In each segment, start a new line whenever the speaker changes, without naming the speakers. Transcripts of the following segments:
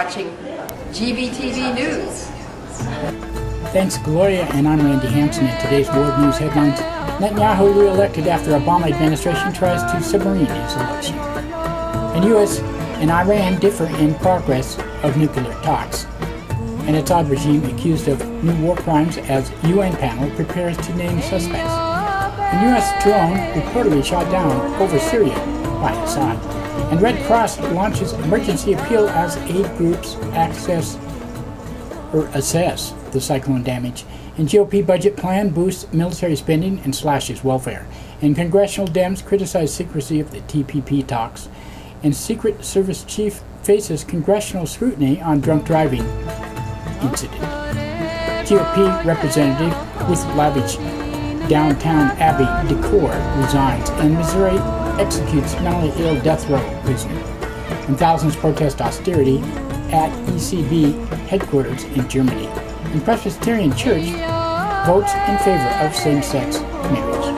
watching GVTV News.
Thanks, Gloria, and I'm Randy Hampson. In today's world news headlines, Netanyahu re-elected after Obama administration tries to submarine his election. And U.S. and Iran differ in progress of nuclear talks. An Assad regime accused of new war crimes as UN panel prepares to name suspects. A U.S. drone reportedly shot down over Syria by Assad. And Red Cross launches emergency appeal as aid groups assess the cyclone damage. And GOP budget plan boosts military spending and slashes welfare. And congressional Dems criticize secrecy of the TPP talks. And Secret Service chief faces congressional scrutiny on drunk driving incident. GOP representative with lavish downtown Abbey decor resigns, and Missouri executes mentally ill death row prisoner. And thousands protest austerity at ECB headquarters in Germany. And Presbyterian Church votes in favor of same-sex marriage.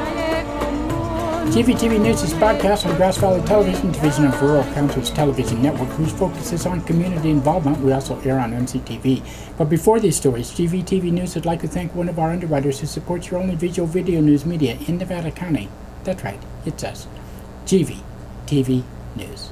GVTV News is broadcast on Grass Valley Television, division of Rural Council's television network, whose focus is on community involvement. We also air on NCTV. But before these stories, GVTV News would like to thank one of our underwriters who supports your only visual video news media in Nevada County. That's right, it's us. GVTV News.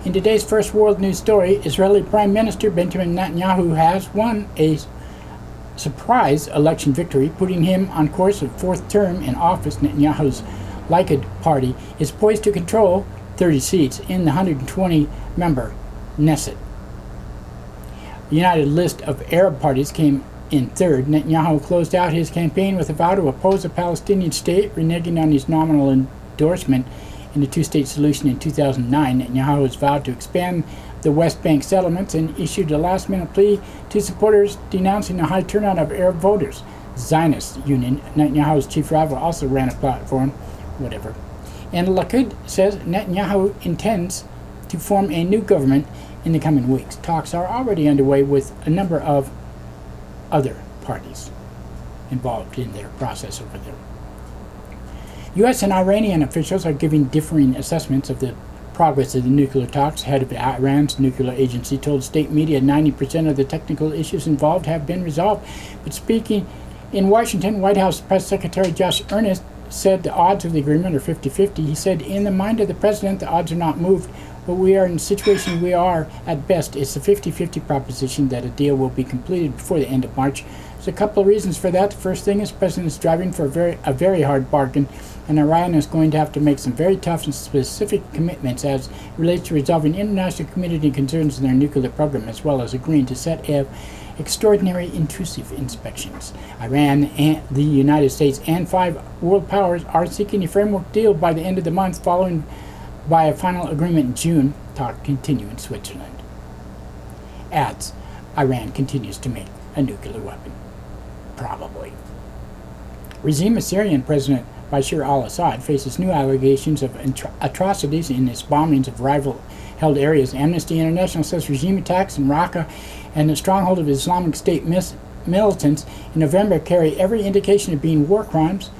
In today's first world news story, Israeli Prime Minister Benjamin Netanyahu has won a surprise election victory, putting him on course of fourth term in office. Netanyahu's Likud party is poised to control 30 seats in the 120-member Knesset. The United List of Arab parties came in third. Netanyahu closed out his campaign with a vow to oppose a Palestinian state, reneging on his nominal endorsement in the two-state solution in 2009. Netanyahu has vowed to expand the West Bank settlements and issued a last-minute plea to supporters denouncing a high turnout of Arab voters. Zionist Union, Netanyahu's chief rival, also ran a platform, whatever. And Likud says Netanyahu intends to form a new government in the coming weeks. Talks are already underway with a number of other parties involved in their process over there. U.S. and Iranian officials are giving differing assessments of the progress of the nuclear talks. Head of Iran's nuclear agency told state media 90% of the technical issues involved have been resolved. But speaking in Washington, White House Press Secretary Josh Earnest said the odds of the agreement are 50-50. He said, in the mind of the president, the odds are not moved, but we are in the situation we are at best. It's a 50-50 proposition that a deal will be completed before the end of March. There's a couple of reasons for that. The first thing is the president is driving for a very hard bargain, and Iran is going to have to make some very tough and specific commitments as it relates to resolving international community concerns in their nuclear program, as well as agreeing to set extraordinary intrusive inspections. Iran and the United States and 5 world powers are seeking a framework deal by the end of the month, following by a final agreement in June. Talk continue in Switzerland. Adds, Iran continues to make a nuclear weapon. Probably. Regime of Syrian President Bashar al-Assad faces new allegations of atrocities in its bombings of rival-held areas. Amnesty International says regime attacks in Raqqa and the stronghold of Islamic State militants in November carry every indication of being war crimes.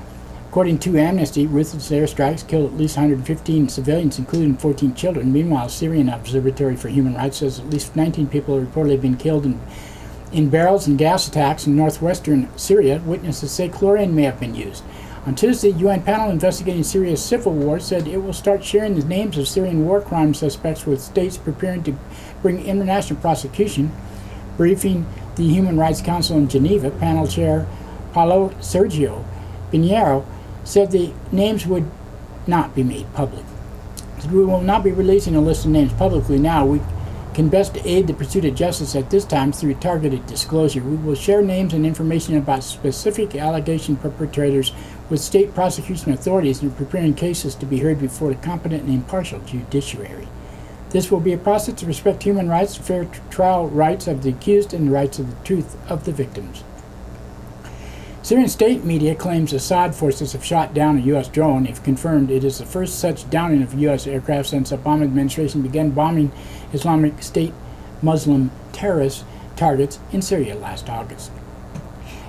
According to Amnesty, ruthless airstrikes killed at least 115 civilians, including 14 children. Meanwhile, Syrian Observatory for Human Rights says at least 19 people have reportedly been killed in barrels and gas attacks in northwestern Syria. Witnesses say chlorine may have been used. On Tuesday, the UN panel investigating Syria's civil war said it will start sharing the names of Syrian war crime suspects with states preparing to bring international prosecution. Briefing the Human Rights Council in Geneva, panel chair Paulo Sergio Pinheiro said the names would not be made public. We will not be releasing a list of names publicly now. We can best aid the pursuit of justice at this time through targeted disclosure. We will share names and information about specific allegation perpetrators with state prosecution authorities and are preparing cases to be heard before the competent and impartial judiciary. This will be a process to respect human rights, fair trial rights of the accused, and the rights of the truth of the victims. Syrian state media claims Assad forces have shot down a U.S. drone. If confirmed, it is the first such downing of U.S. aircraft since the Obama administration began bombing Islamic State Muslim terrorist targets in Syria last August.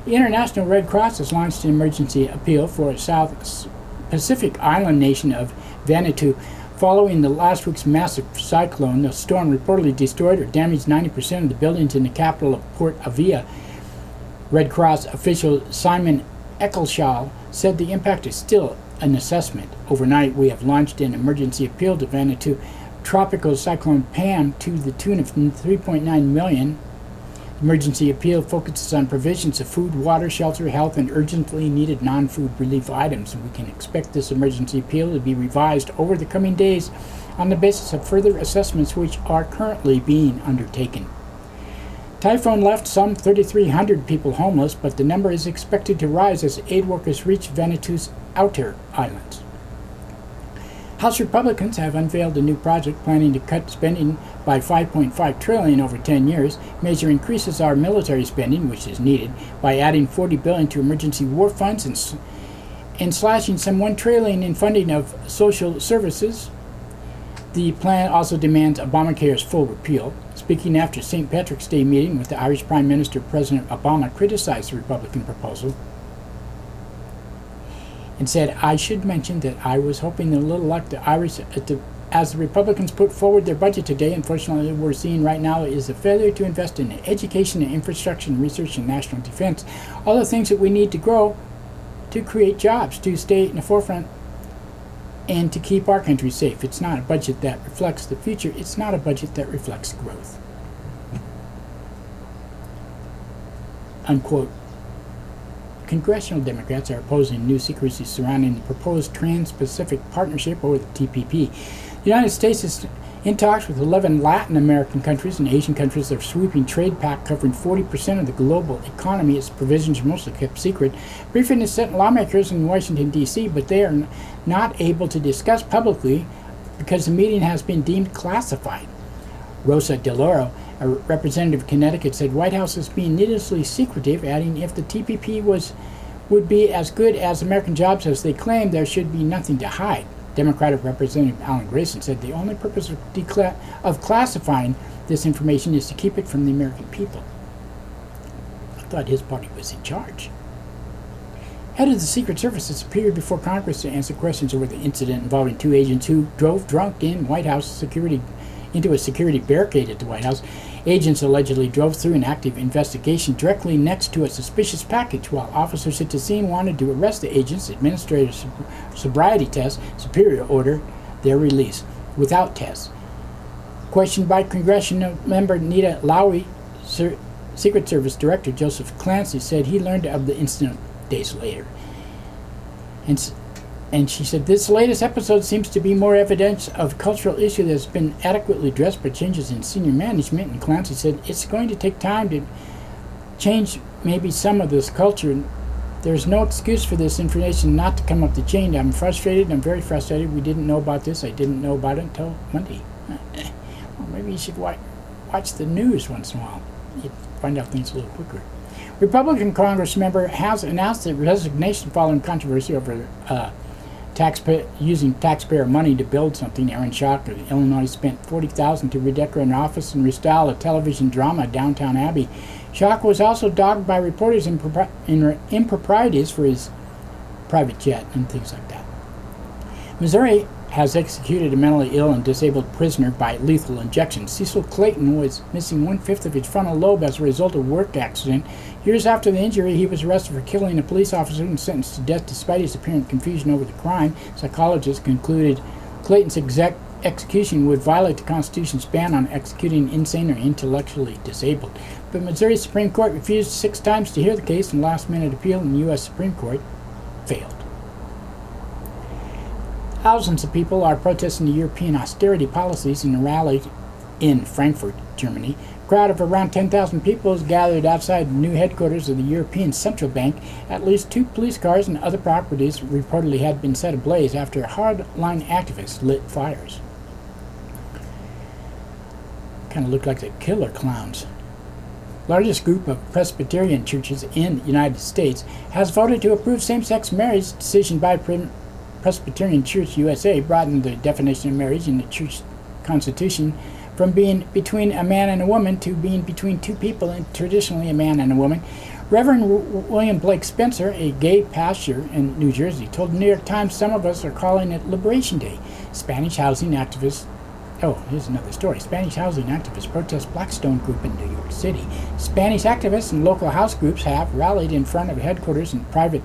The International Red Cross has launched an emergency appeal for the South Pacific island nation of Vanuatu following the last week's massive cyclone. The storm reportedly destroyed or damaged 90% of the buildings in the capital of Port Avila. Red Cross official Simon Eccleshall said the impact is still an assessment. Overnight, we have launched an emergency appeal to Vanuatu tropical cyclone Pam to the tune of $3.9 million. Emergency appeal focuses on provisions of food, water, shelter, health, and urgently needed non-food relief items. We can expect this emergency appeal to be revised over the coming days on the basis of further assessments which are currently being undertaken. Typhoon left some 3,300 people homeless, but the number is expected to rise as aid workers reach Vanuatu's outer islands. House Republicans have unveiled a new project planning to cut spending by $5.5 trillion over 10 years. Measure increases our military spending, which is needed, by adding $40 billion to emergency war funds and slashing some $1 trillion in funding of social services. The plan also demands Obamacare's full repeal. Speaking after St. Patrick's Day meeting with the Irish Prime Minister, President Obama criticized the Republican proposal and said, "I should mention that I was hoping a little luck the Irish, as the Republicans put forward their budget today, unfortunately what we're seeing right now is a failure to invest in education and infrastructure and research and national defense, all the things that we need to grow, to create jobs, to stay in the forefront, and to keep our country safe. It's not a budget that reflects the future. It's not a budget that reflects growth." Unquote. Congressional Democrats are opposing new secrecy surrounding the proposed Trans-Pacific Partnership, or the TPP. The United States is in talks with 11 Latin American countries and Asian countries of a sweeping trade pact covering 40% of the global economy. Its provisions are mostly kept secret. Briefing has sent lawmakers in Washington, D.C., but they are not able to discuss publicly because the meeting has been deemed classified. Rosa DeLauro, a representative of Connecticut, said White House is being needlessly secretive, adding if the TPP would be as good as American jobs as they claim, there should be nothing to hide. Democratic Representative Alan Grayson said the only purpose of classifying this information is to keep it from the American people. I thought his party was in charge. Head of the Secret Service has appeared before Congress to answer questions over the incident involving two agents who drove drunk into a security barricade at the White House. Agents allegedly drove through an active investigation directly next to a suspicious package. While officers at the scene wanted to arrest the agents, administrative sobriety tests, Superior order their release without tests. Questioned by Congressional member Nita Lowey, Secret Service Director Joseph Clancy said he learned of the incident days later. And she said, this latest episode seems to be more evidence of a cultural issue that has been adequately addressed by changes in senior management. And Clancy said, it's going to take time to change maybe some of this culture. There's no excuse for this information not to come up the chain. I'm frustrated. I'm very frustrated. We didn't know about this. I didn't know about it until Monday. Well, maybe you should watch the news once in a while. You'd find out things a little quicker. Republican Congress member has announced a resignation following controversy over using taxpayer money to build something. Aaron Schock of Illinois spent $40,000 to redecorate an office and restyle a television drama, Downtown Abbey. Schock was also dogged by reporters in improprieties for his private jet and things like that. Missouri has executed a mentally ill and disabled prisoner by lethal injection. Cecil Clayton was missing 1/5 of his frontal lobe as a result of a work accident. Years after the injury, he was arrested for killing a police officer and sentenced to death despite his apparent confusion over the crime. Psychologists concluded Clayton's execution would violate the Constitution's ban on executing insane or intellectually disabled. But Missouri Supreme Court refused 6 times to hear the case, and last-minute appeal in the U.S. Supreme Court failed. Thousands of people are protesting the European austerity policies in a rally in Frankfurt, Germany. A crowd of around 10,000 people is gathered outside the new headquarters of the European Central Bank. At least 2 police cars and other properties reportedly had been set ablaze after hardline activists lit fires. Kind of look like the killer clowns. Largest group of Presbyterian churches in the United States has voted to approve same-sex marriage. Decision by Presbyterian Church USA broadened the definition of marriage in the church constitution from being between a man and a woman to being between 2 people, and traditionally a man and a woman. Reverend William Blake Spencer, a gay pastor in New Jersey, told the New York Times some of us are calling it Liberation Day. Spanish housing activists here's another story. Spanish housing activists protest Blackstone Group in New York City. Spanish activists and local house groups have rallied in front of headquarters in private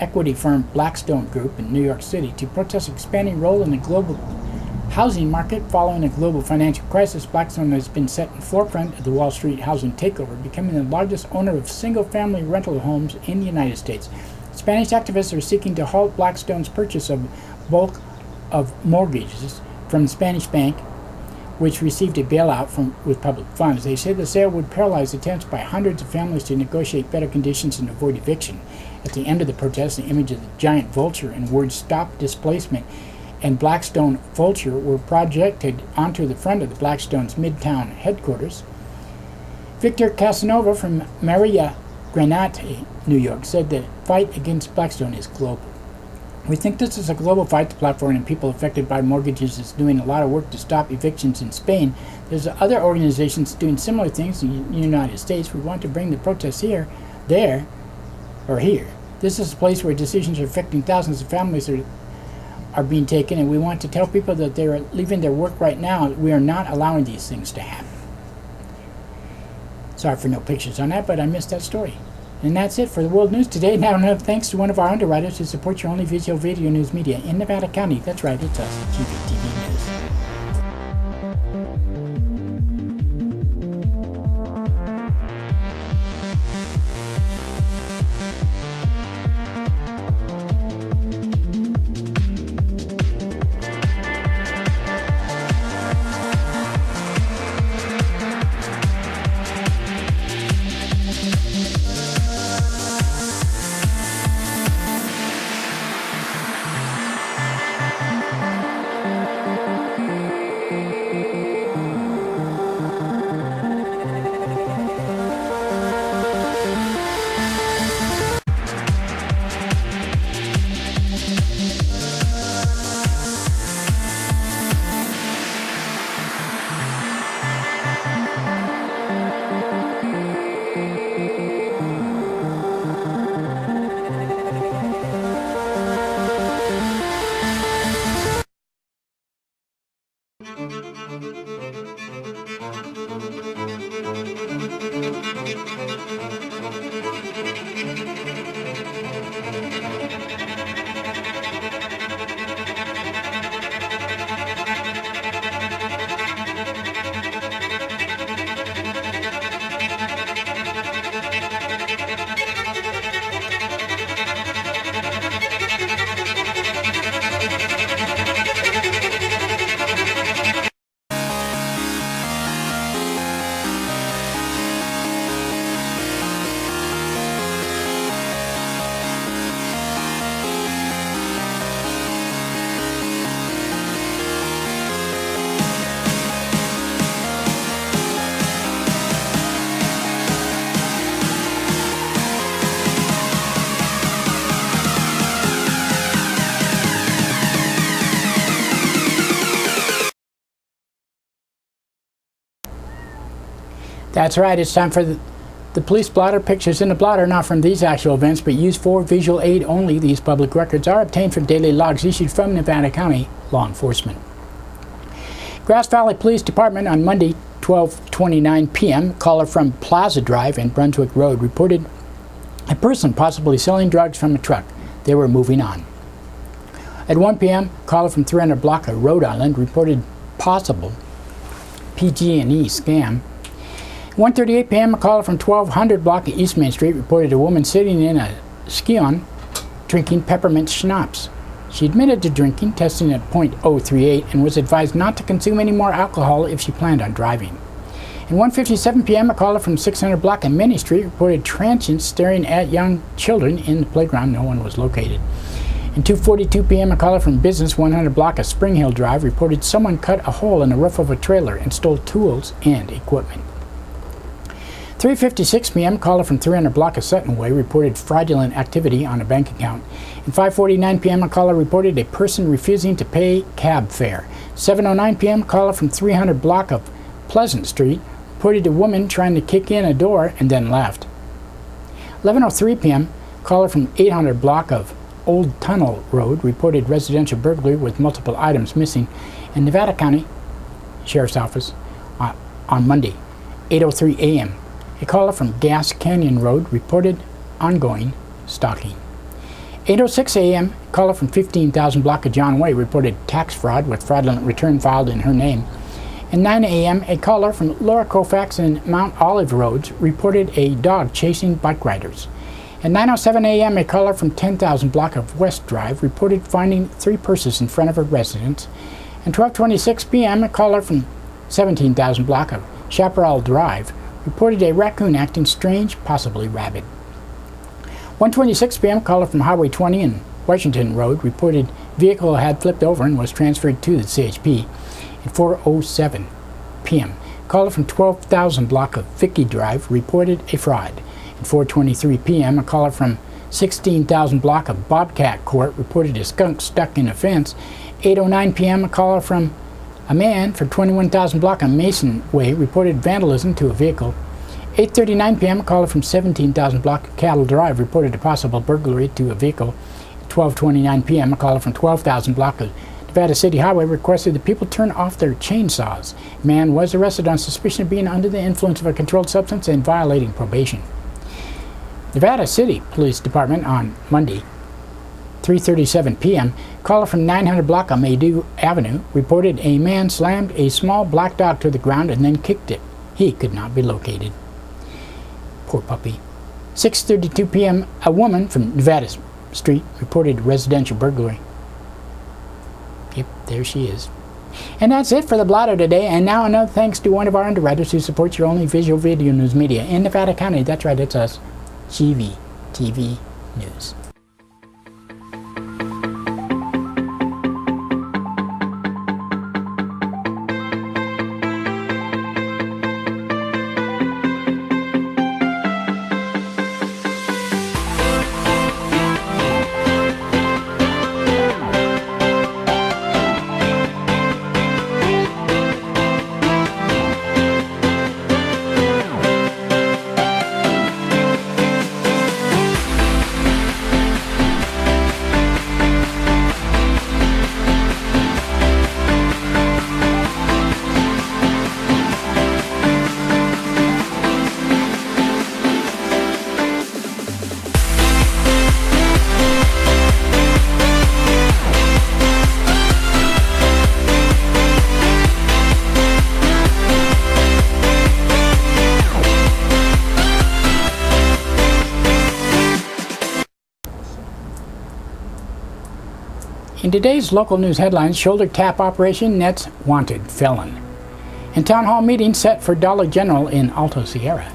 equity firm Blackstone Group in New York City to protest expanding role in the global housing market. Following a global financial crisis, Blackstone has been set in the forefront of the Wall Street housing takeover, becoming the largest owner of single-family rental homes in the United States. Spanish activists are seeking to halt Blackstone's purchase of bulk of mortgages from the Spanish bank, which received a bailout with public funds. They say the sale would paralyze attempts by hundreds of families to negotiate better conditions and avoid eviction. At the end of the protest, the image of the giant vulture and words "Stop Displacement" and "Blackstone Vulture" were projected onto the front of the Blackstone's Midtown headquarters. Victor Casanova from Maria Granate, New York, said the fight against Blackstone is global. We think this is a global fight. The platform and people affected by mortgages is doing a lot of work to stop evictions in Spain. There's other organizations doing similar things in the United States. We want to bring the protests here, there, or here. This is a place where decisions affecting thousands of families are being taken, and we want to tell people that they're leaving their work right now. We are not allowing these things to happen. Sorry for no pictures on that, but I missed that story. And that's it for the World News today. Now, thanks to one of our underwriters who support your only visual video news media in Nevada County. That's right, it's us, GVTV News. That's right, it's time for The police blotter pictures in the blotter are not from these actual events, but used for visual aid only. These public records are obtained from daily logs issued from Nevada County law enforcement. Grass Valley Police Department on Monday, 12:29 p.m., caller from Plaza Drive and Brunswick Road reported a person possibly selling drugs from a truck. They were moving on. At 1 p.m., caller from 300 block of Rhode Island reported possible PG&E scam. 1:38 p.m., a caller from 1200 block of East Main Street reported a woman sitting in a Skion drinking peppermint schnapps. She admitted to drinking, testing at .038, and was advised not to consume any more alcohol if she planned on driving. At 1:57 p.m., a caller from 600 block of Minnie Street reported transients staring at young children in the playground. No one was located. At 2:42 p.m., a caller from Business 100 block of Spring Hill Drive reported someone cut a hole in the roof of a trailer and stole tools and equipment. 3:56 p.m., caller from 300 block of Sutton Way reported fraudulent activity on a bank account. At 5:49 p.m., a caller reported a person refusing to pay cab fare. 7:09 p.m., caller from 300 block of Pleasant Street reported a woman trying to kick in a door and then left. 11:03 p.m., caller from 800 block of Old Tunnel Road reported residential burglary with multiple items missing in Nevada County Sheriff's Office on Monday. 8:03 a.m., a caller from Gas Canyon Road reported ongoing stalking. 8:06 a.m., a caller from 15,000 block of John Way reported tax fraud with fraudulent return filed in her name. At 9 a.m., a caller from Laura Colfax and Mount Olive Roads reported a dog chasing bike riders. At 9:07 a.m., a caller from 10,000 block of West Drive reported finding 3 purses in front of her residence. At 12:26 p.m., a caller from 17,000 block of Chaparral Drive reported a raccoon acting strange, possibly rabid. 1:26 p.m., caller from Highway 20 and Washington Road reported vehicle had flipped over and was transferred to the CHP. At 4:07 p.m., caller from 12,000 block of Vicky Drive reported a fraud. At 4:23 p.m., a caller from 16,000 block of Bobcat Court reported a skunk stuck in a fence. 8:09 p.m., a caller from a man from 21,000 block of Mason Way reported vandalism to a vehicle. 8:39 p.m., a caller from 17,000 block of Cattle Drive reported a possible burglary to a vehicle. At 12:29 p.m., a caller from 12,000 block of Nevada City Highway requested that people turn off their chainsaws. A man was arrested on suspicion of being under the influence of a controlled substance and violating probation. Nevada City Police Department on Monday, 3:37 p.m., caller from 900 block of Maydew Avenue reported a man slammed a small black dog to the ground and then kicked it. He could not be located. Poor puppy. 6:32 p.m., a woman from Nevada Street reported residential burglary. Yep, there she is. And that's it for the blotter today. And now another thanks to one of our underwriters who supports your only visual video news media in Nevada County. That's right, it's us. GVTV News. In today's local news headlines, shoulder tap operation nets wanted felon. And town hall meeting set for Dollar General in Alto Sierra.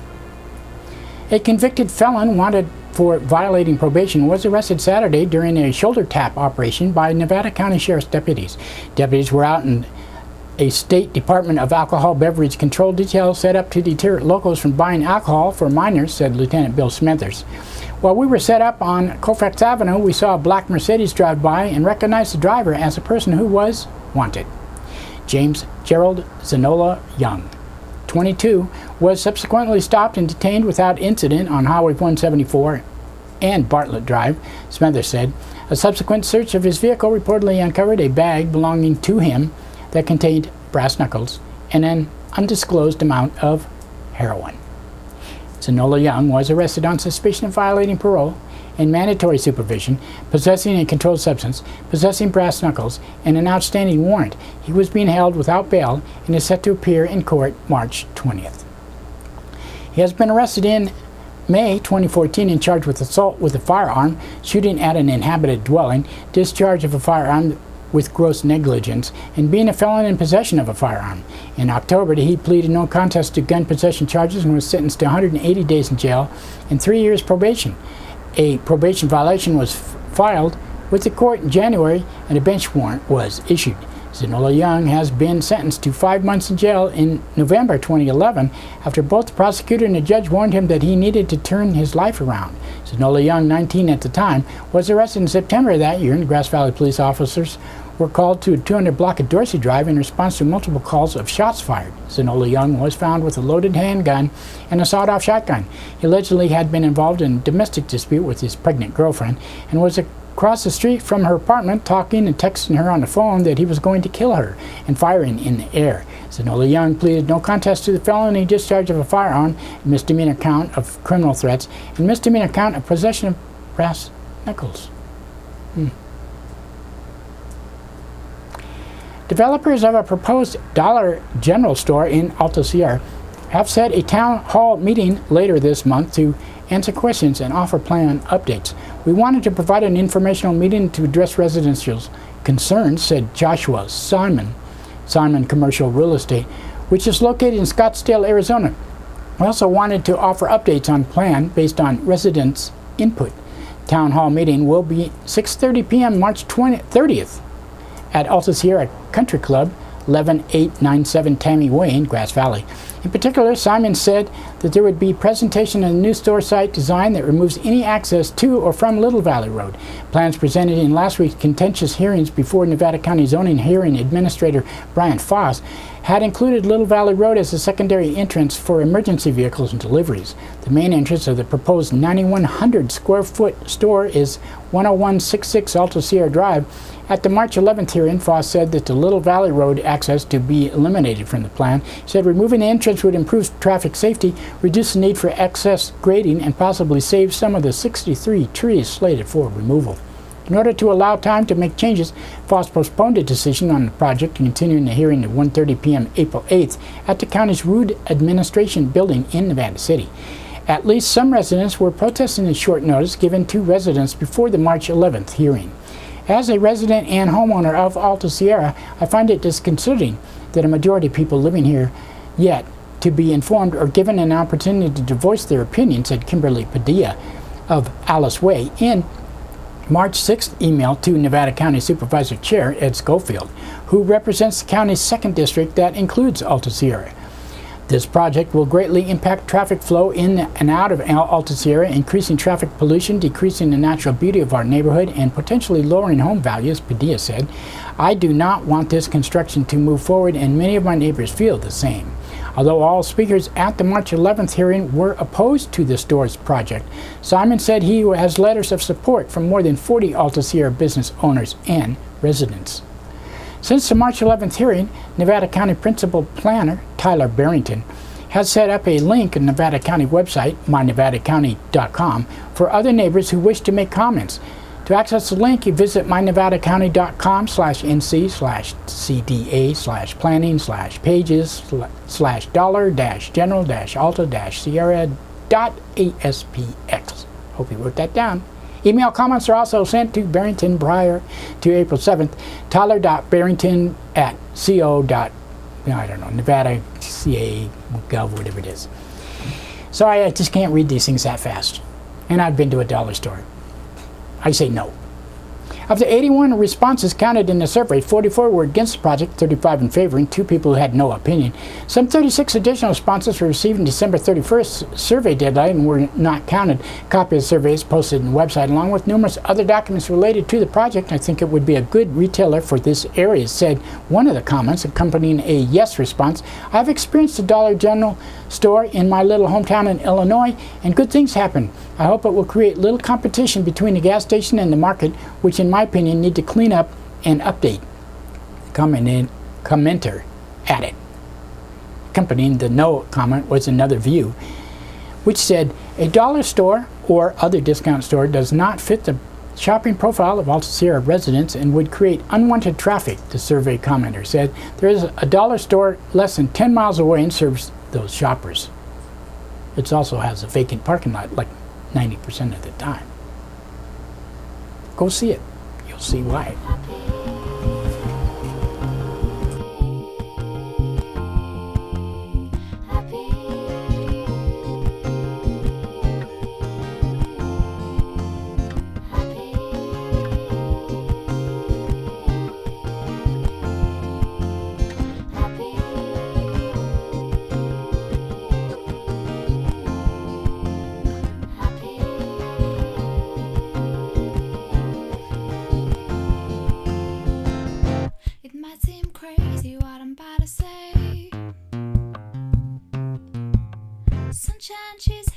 A convicted felon wanted for violating probation was arrested Saturday during a shoulder tap operation by Nevada County Sheriff's deputies. Deputies were out in a State Department of Alcohol Beverage Control detail set up to deter locals from buying alcohol for minors, said Lieutenant Bill Smithers. While we were set up on Colfax Avenue, we saw a black Mercedes drive by and recognized the driver as a person who was wanted. James Gerald Zanola Young, 22, was subsequently stopped and detained without incident on Highway 174 and Bartlett Drive, Smathers said. A subsequent search of his vehicle reportedly uncovered a bag belonging to him that contained brass knuckles and an undisclosed amount of heroin. Zanola Young was arrested on suspicion of violating parole and mandatory supervision, possessing a controlled substance, possessing brass knuckles, and an outstanding warrant. He was being held without bail and is set to appear in court March 20th. He has been arrested in May 2014 and charged with assault with a firearm, shooting at an inhabited dwelling, discharge of a firearm with gross negligence, and being a felon in possession of a firearm. In October, he pleaded no contest to gun possession charges and was sentenced to 180 days in jail and 3 years probation. A probation violation was filed with the court in January, and a bench warrant was issued. Zanola Young has been sentenced to 5 months in jail in November 2011 after both the prosecutor and the judge warned him that he needed to turn his life around. Zanola Young, 19 at the time, was arrested in September of that year, and Grass Valley police officers were called to a 200 block of Dorsey Drive in response to multiple calls of shots fired. Zanola Young was found with a loaded handgun and a sawed-off shotgun. He allegedly had been involved in a domestic dispute with his pregnant girlfriend and was across the street from her apartment talking and texting her on the phone that he was going to kill her and firing in the air. Zanola Young pleaded no contest to the felony discharge of a firearm, misdemeanor count of criminal threats, and misdemeanor count of possession of brass knuckles. Developers of a proposed Dollar General store in Alta Sierra have set a town hall meeting later this month to answer questions and offer plan updates. We wanted to provide an informational meeting to address residential concerns, said Joshua Simon Commercial Real Estate, which is located in Scottsdale, Arizona. We also wanted to offer updates on plan based on residents' input. Town hall meeting will be 6:30 p.m. March 30th at Alta Sierra Country Club, 11897 Tammy Way in Grass Valley. In particular, Simon said that there would be presentation of a new store site design that removes any access to or from Little Valley Road. Plans presented in last week's contentious hearings before Nevada County Zoning Hearing Administrator Brian Foss had included Little Valley Road as a secondary entrance for emergency vehicles and deliveries. The main entrance of the proposed 9,100 square foot store is 10166 Alta Sierra Drive. At the March 11th hearing, Foss said that the Little Valley Road access to be eliminated from the plan. He said removing the entrance would improve traffic safety, reduce the need for excess grading, and possibly save some of the 63 trees slated for removal. In order to allow time to make changes, Foss postponed a decision on the project, continuing the hearing at 1:30 p.m. April 8th at the county's Road Administration Building in Nevada City. At least some residents were protesting the short notice given to residents before the March 11th hearing. As a resident and homeowner of Alta Sierra, I find it disconcerting that a majority of people living here yet to be informed or given an opportunity to voice their opinion, said Kimberly Padilla of Alice Way in March 6th email to Nevada County Supervisor Chair Ed Schofield, who represents the county's 2nd district that includes Alta Sierra. This project will greatly impact traffic flow in and out of Alta Sierra, increasing traffic pollution, decreasing the natural beauty of our neighborhood, and potentially lowering home values, Padilla said. I do not want this construction to move forward, and many of my neighbors feel the same. Although all speakers at the March 11th hearing were opposed to the store's project, Simon said he has letters of support from more than 40 Alta Sierra business owners and residents. Since the March 11th hearing, Nevada County Principal Planner Tyler Barrington has set up a link on Nevada County website, mynevadacounty.com, for other neighbors who wish to make comments. To access the link, you visit mynevadacounty.com/nc/planning/pages/dollar-general-alta-sierra.aspx. Hope you wrote that down. Email comments are also sent to Barrington prior to April 7th. Nevada.ca.gov, whatever it is. Sorry, I just can't read these things that fast. And I've been to a dollar store. I say no. Of the 81 responses counted in the survey, 44 were against the project, 35 in favor, and 2 people who had no opinion. Some 36 additional responses were received in December 31st survey deadline and were not counted. A copy of the survey is posted on the website along with numerous other documents related to the project. I think it would be a good retailer for this area, said one of the comments accompanying a yes response. I've experienced the Dollar General store in my little hometown in Illinois, and good things happen. I hope it will create little competition between the gas station and the market, which in my opinion need to clean up and update. Commenter added. Accompanying the no comment was another view, which said, a dollar store or other discount store does not fit the shopping profile of Alta Sierra residents and would create unwanted traffic, the survey commenter said. There is a dollar store less than 10 miles away and serves those shoppers. It also has a vacant parking lot like 90% of the time. Go see it. You'll see why.
Crazy what I'm about to say. Sunshine, she's